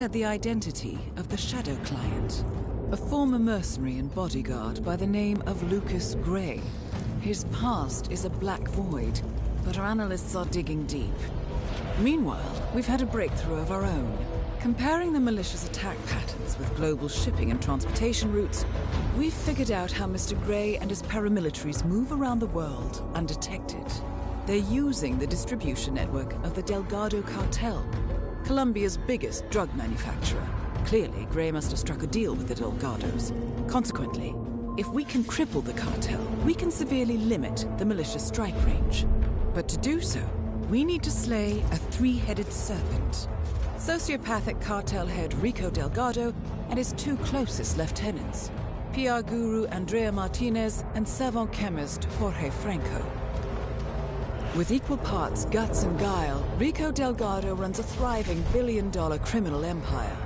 The identity of the Shadow Client, a former mercenary and bodyguard by the name of Lucas Gray. His past is a black void, but our analysts are digging deep. Meanwhile, we've had a breakthrough of our own. Comparing the malicious attack patterns with global shipping and transportation routes, we've figured out how Mr. Gray and his paramilitaries move around the world undetected. They're using the distribution network of the Delgado cartel, Colombia's biggest drug manufacturer. Clearly, Gray must have struck a deal with the Delgados. Consequently, if we can cripple the cartel, we can severely limit the malicious strike range. But to do so, we need to slay a three-headed serpent. Sociopathic cartel head Rico Delgado and his two closest lieutenants, PR guru Andrea Martinez and savant chemist Jorge Franco. With equal parts guts and guile, Rico Delgado runs a thriving billion-dollar criminal empire.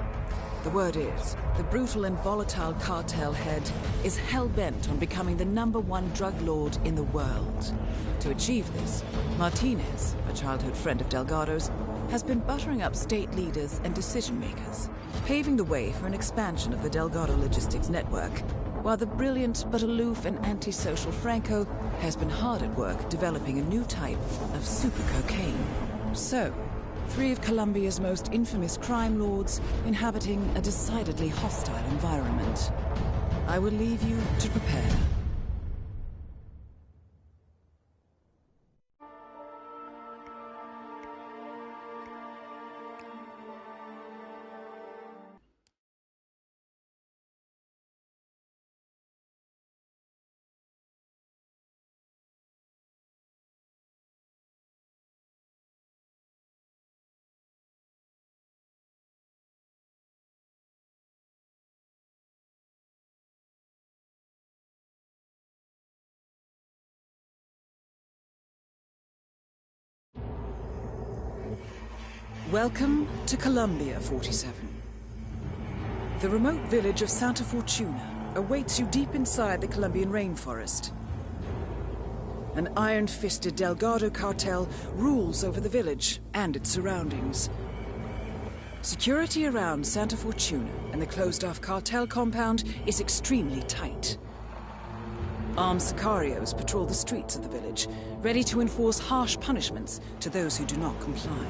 The word is, the brutal and volatile cartel head is hell-bent on becoming the #1 drug lord in the world. To achieve this, Martinez, a childhood friend of Delgado's, has been buttering up state leaders and decision-makers, paving the way for an expansion of the Delgado logistics network, while the brilliant but aloof and antisocial Franco has been hard at work developing a new type of super cocaine. So, three of Colombia's most infamous crime lords inhabiting a decidedly hostile environment. I will leave you to prepare. Welcome to Colombia, 47. The remote village of Santa Fortuna awaits you deep inside the Colombian rainforest. An iron-fisted Delgado cartel rules over the village and its surroundings. Security around Santa Fortuna and the closed-off cartel compound is extremely tight. Armed sicarios patrol the streets of the village, ready to enforce harsh punishments to those who do not comply.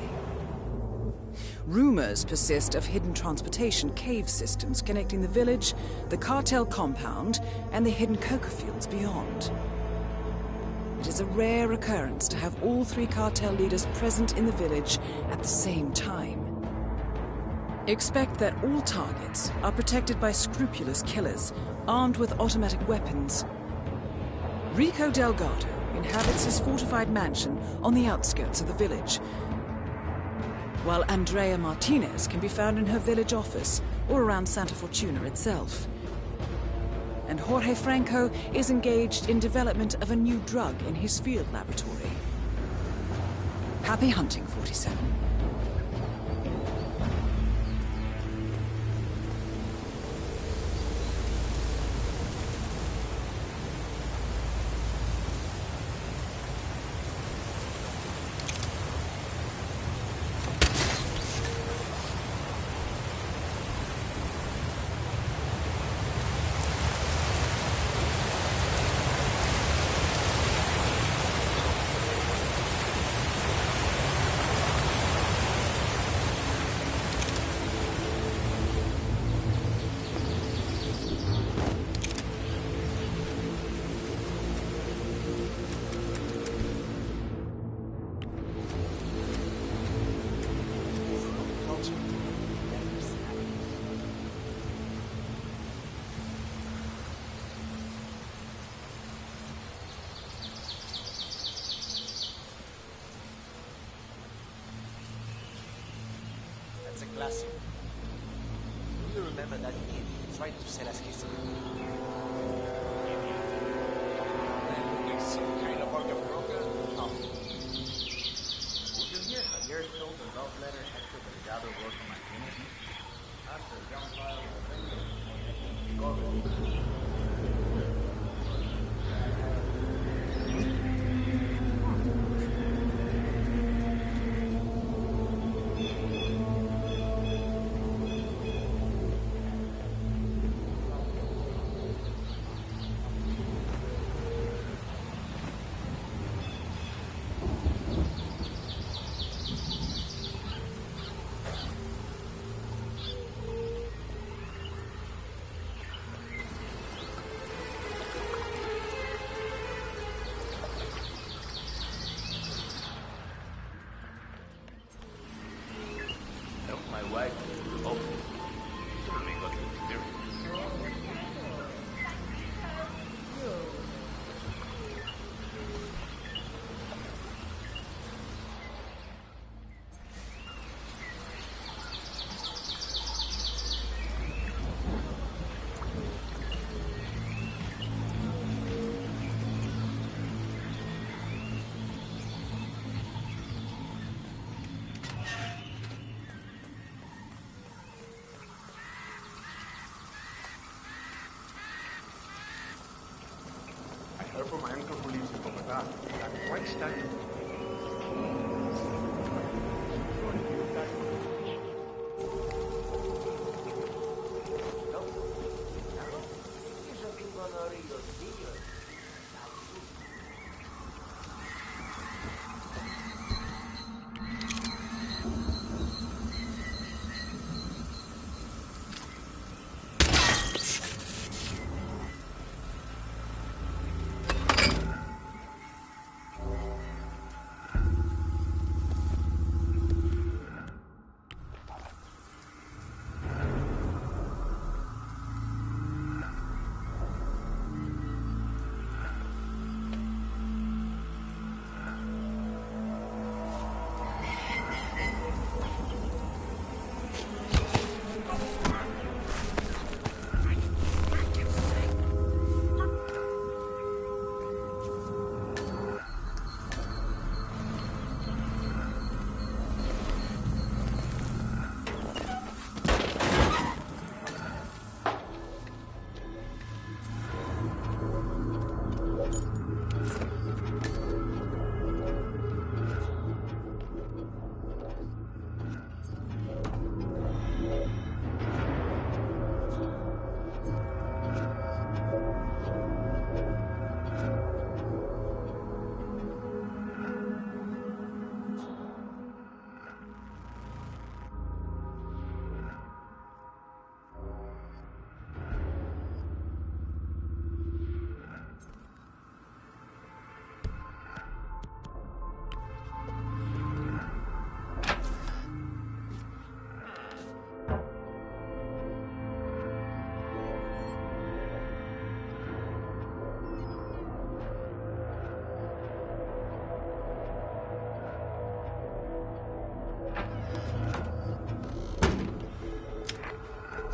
Rumors persist of hidden transportation cave systems connecting the village, the cartel compound, and the hidden coca fields beyond. It is a rare occurrence to have all three cartel leaders present in the village at the same time. Expect that all targets are protected by scrupulous killers, armed with automatic weapons. Rico Delgado inhabits his fortified mansion on the outskirts of the village, while Andrea Martinez can be found in her village office or around Santa Fortuna itself. And Jorge Franco is engaged in development of a new drug in his field laboratory. Happy hunting, 47. That's a classic. Do you remember that kid who tried to sell us his Like some kind of coca? No. Did you hear Javier told the love letter Hector Delgado wrote to Martinez? After the gunfire la questa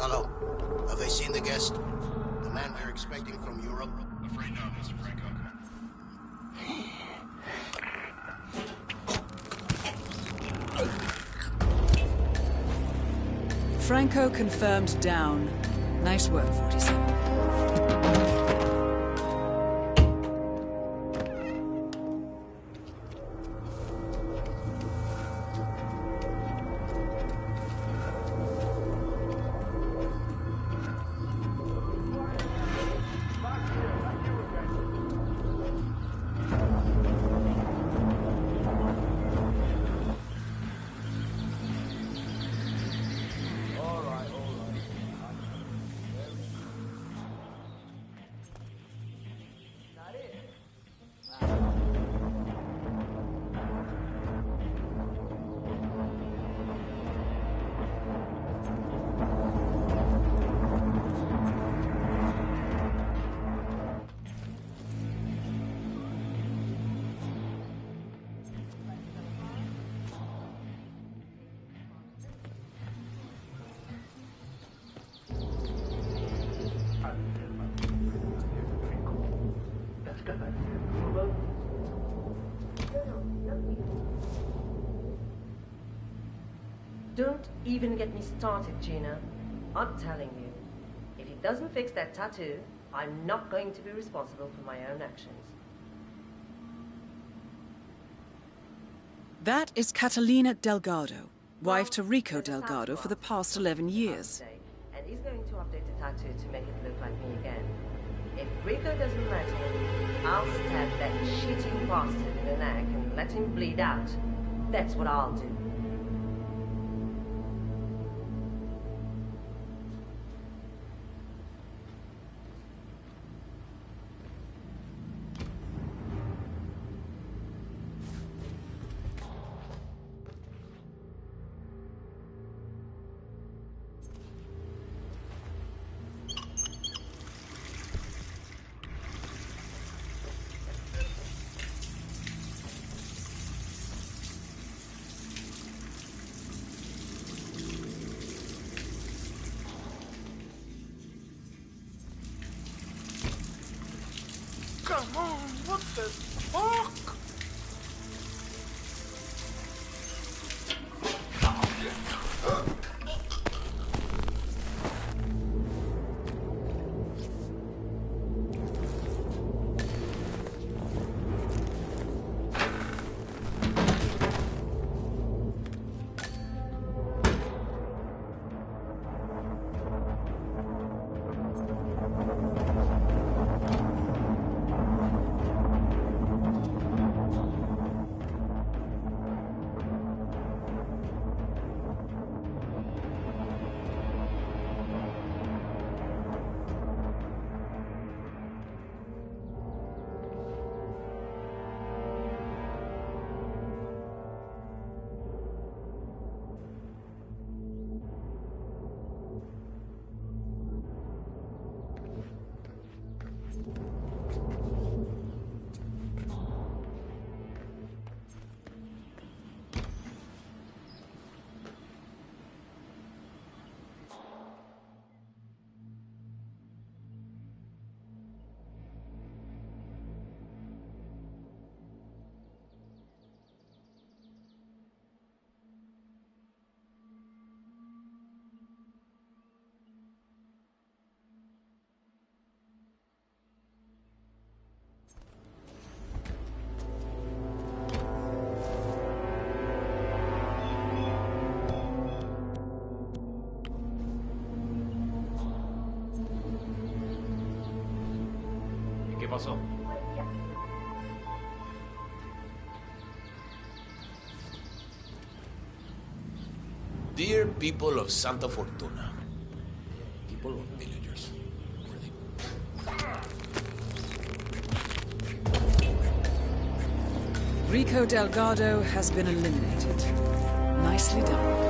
Hello. Have they seen the guest? The man we're expecting from Europe? Afraid not, Mr. Franco. Franco confirmed down. Nice work, 47. Don't even get me started, Gina. I'm telling you, if he doesn't fix that tattoo, I'm not going to be responsible for my own actions. That is Catalina Delgado, wife to Rico Delgado for the past 11 years. And he's going to update the tattoo to make it look like me again. If Rico doesn't let him, I'll stab that shitty bastard in the neck and let him bleed out. That's what I'll do. Come on, what the fuck? ¿Qué pasó? Dear people of Santa Fortuna. People or villagers? Were they? Rico Delgado has been eliminated. Nicely done.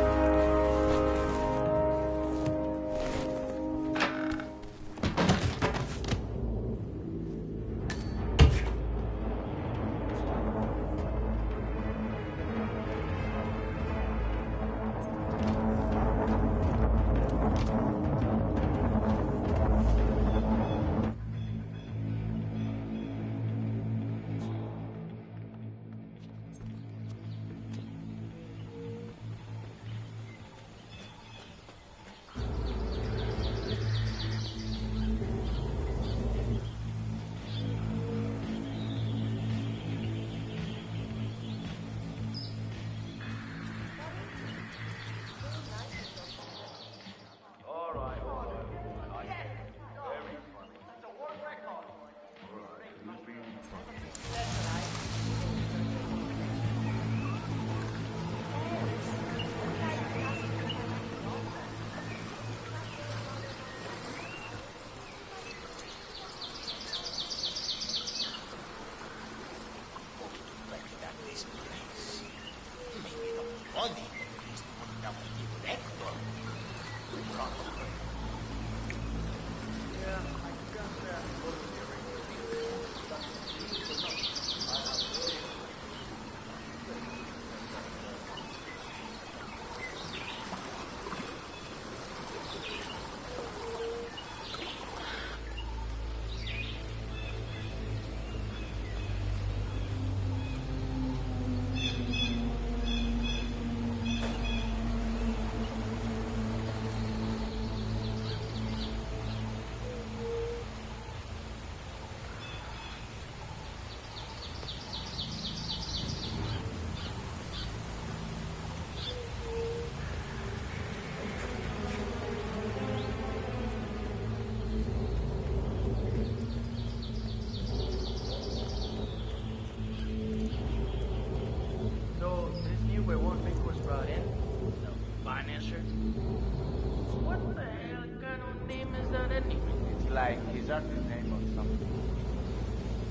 Like his artist name or something.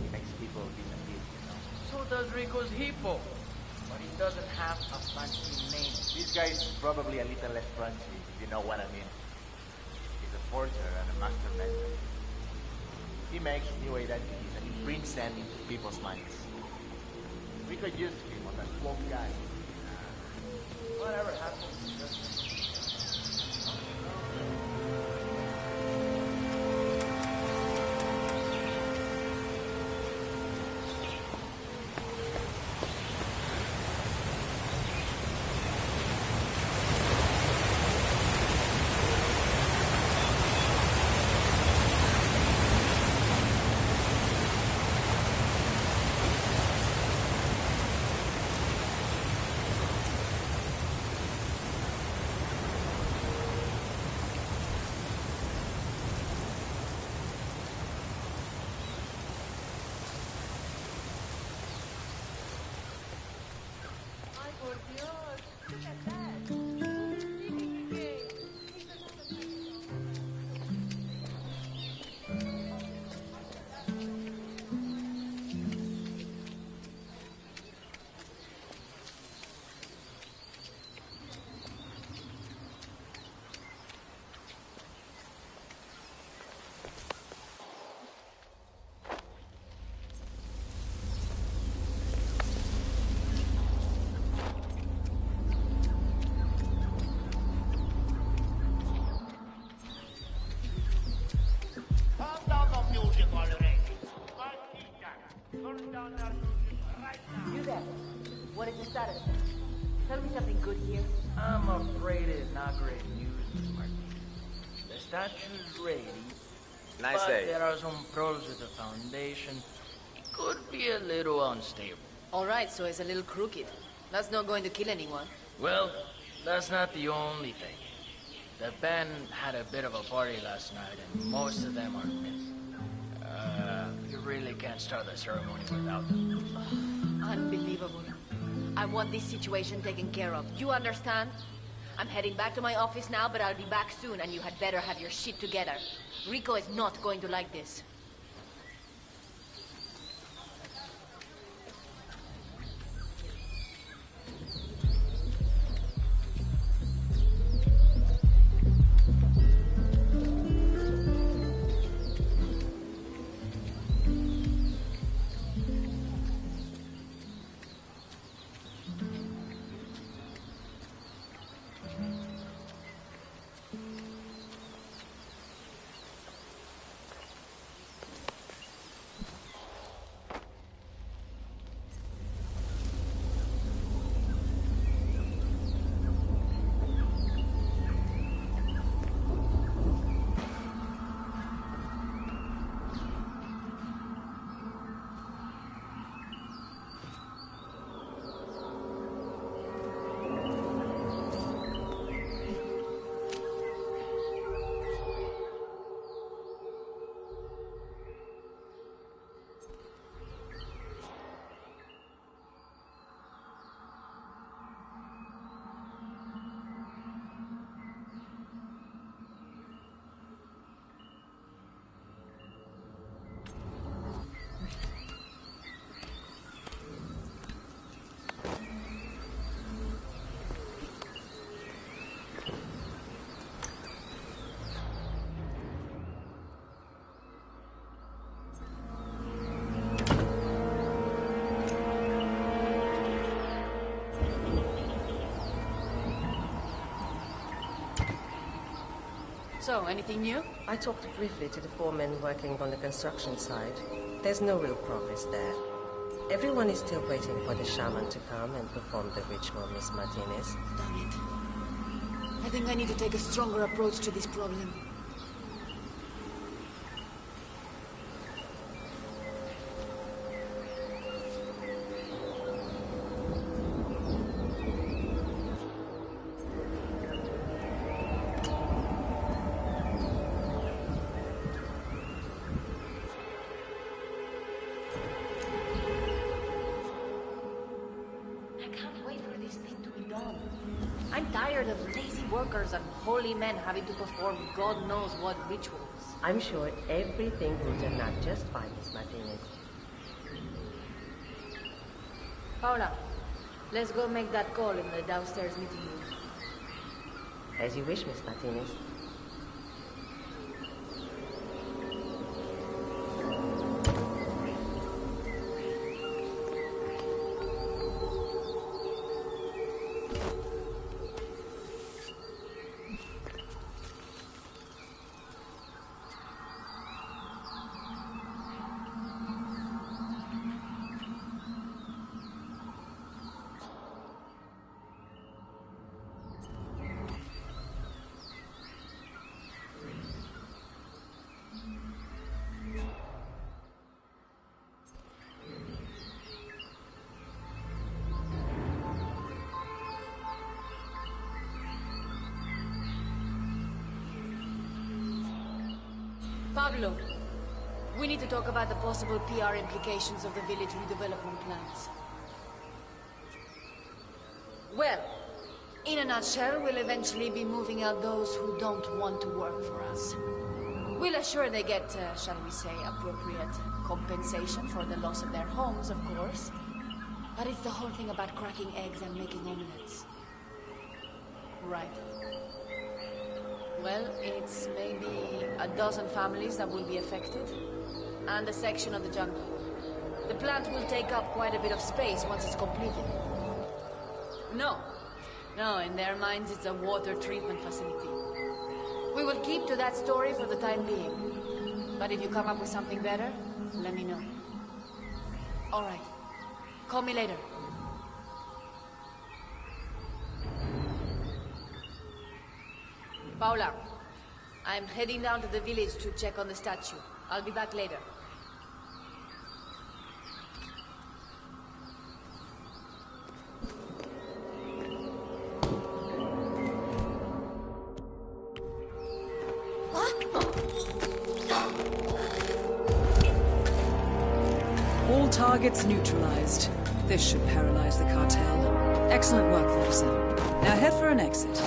He makes people disappear, you know. So does Rico's hippo. But he doesn't have a fancy name. This guy is probably a little less fancy, if you know what I mean. He's a forger and a master mentor. He makes new identities and imprints them into people's minds. Rico used him on that one guy. Whatever happens, just... You there? What is the status? Tell me something good here. I'm afraid it's not great news, Miss Martinez. The statue's ready. Nice but day. there are some problems with the foundation. It could be a little unstable. Alright, so it's a little crooked. That's not going to kill anyone. Well, that's not the only thing. The band had a bit of a party last night, and most of them are missing. You really can't start the ceremony without them. Unbelievable. I want this situation taken care of. You understand? I'm heading back to my office now, but I'll be back soon, and you had better have your shit together. Rico is not going to like this. So, anything new? I talked briefly to the foremen working on the construction site. There's no real progress there. Everyone is still waiting for the shaman to come and perform the ritual, Miss Martinez. Damn it. I think I need to take a stronger approach to this problem. I'm tired of lazy workers and holy men having to perform God knows what rituals. I'm sure everything will turn out just fine, Miss Martinez. Paula, let's go make that call in the downstairs meeting room. As you wish, Miss Martinez. Pablo, we need to talk about the possible PR implications of the village redevelopment plans. Well, in a nutshell, we'll eventually be moving out those who don't want to work for us. We'll assure they get, shall we say, appropriate compensation for the loss of their homes, of course. But it's the whole thing about cracking eggs and making omelets. Right. Well, it's maybe a dozen families that will be affected, and a section of the jungle. The plant will take up quite a bit of space once it's completed. No, in their minds it's a water treatment facility. We will keep to that story for the time being. But if you come up with something better, let me know. All right. Call me later. Paula, I'm heading down to the village to check on the statue. I'll be back later. Targets neutralized. This should paralyze the cartel. Excellent work, 47. Now head for an exit.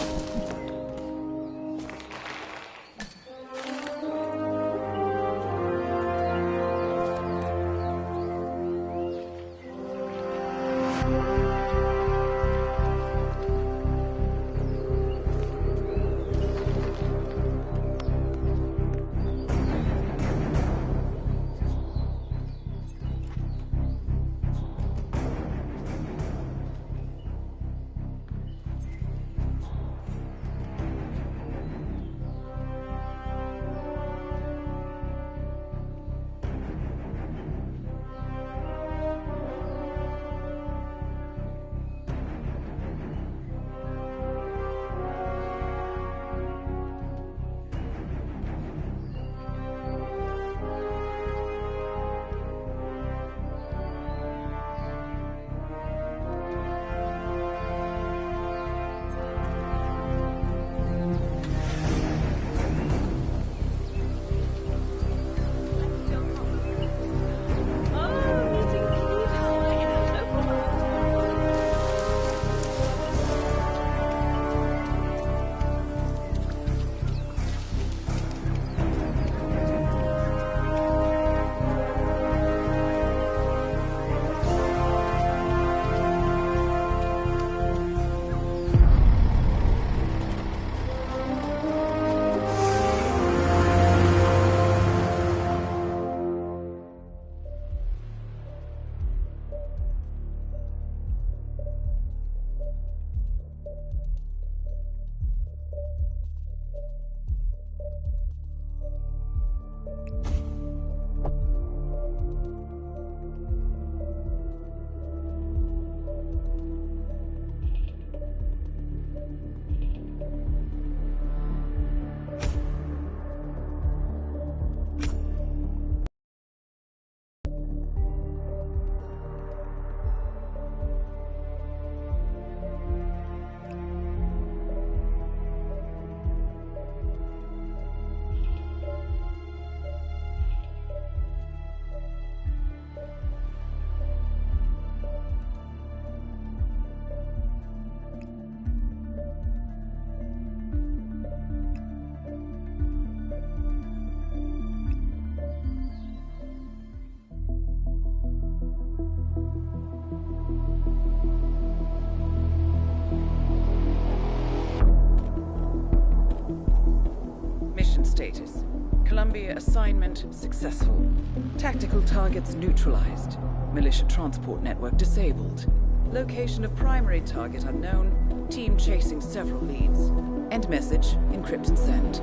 Status. Columbia assignment successful. Tactical targets neutralized. Militia transport network disabled. Location of primary target unknown. Team chasing several leads. End message. Encrypt and send.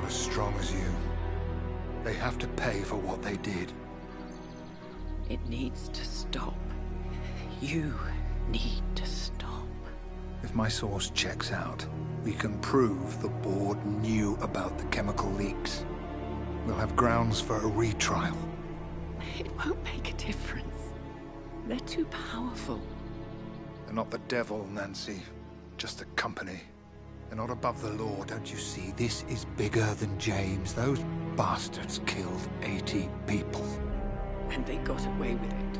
As strong as you. They have to pay for what they did. It needs to stop. You need to stop. If my source checks out, we can prove the board knew about the chemical leaks. We'll have grounds for a retrial. It won't make a difference. They're too powerful. They're not the devil, Nancy. Just a company. They're not above the law, don't you see? This is bigger than James. Those bastards killed 80 people. And they got away with it.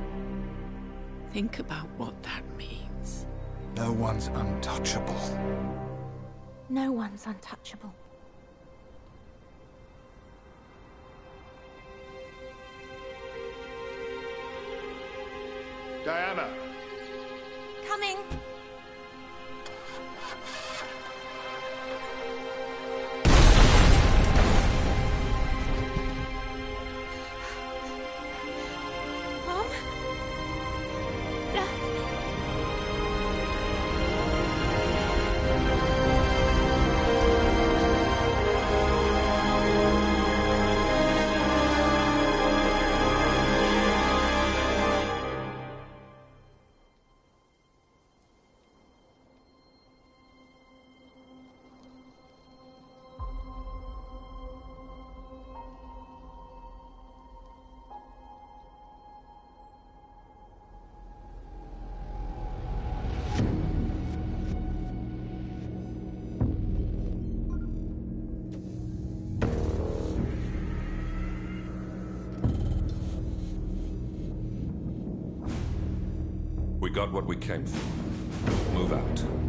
Think about what that means. No one's untouchable. No one's untouchable. Diana! Coming! We got what we came for. Move out.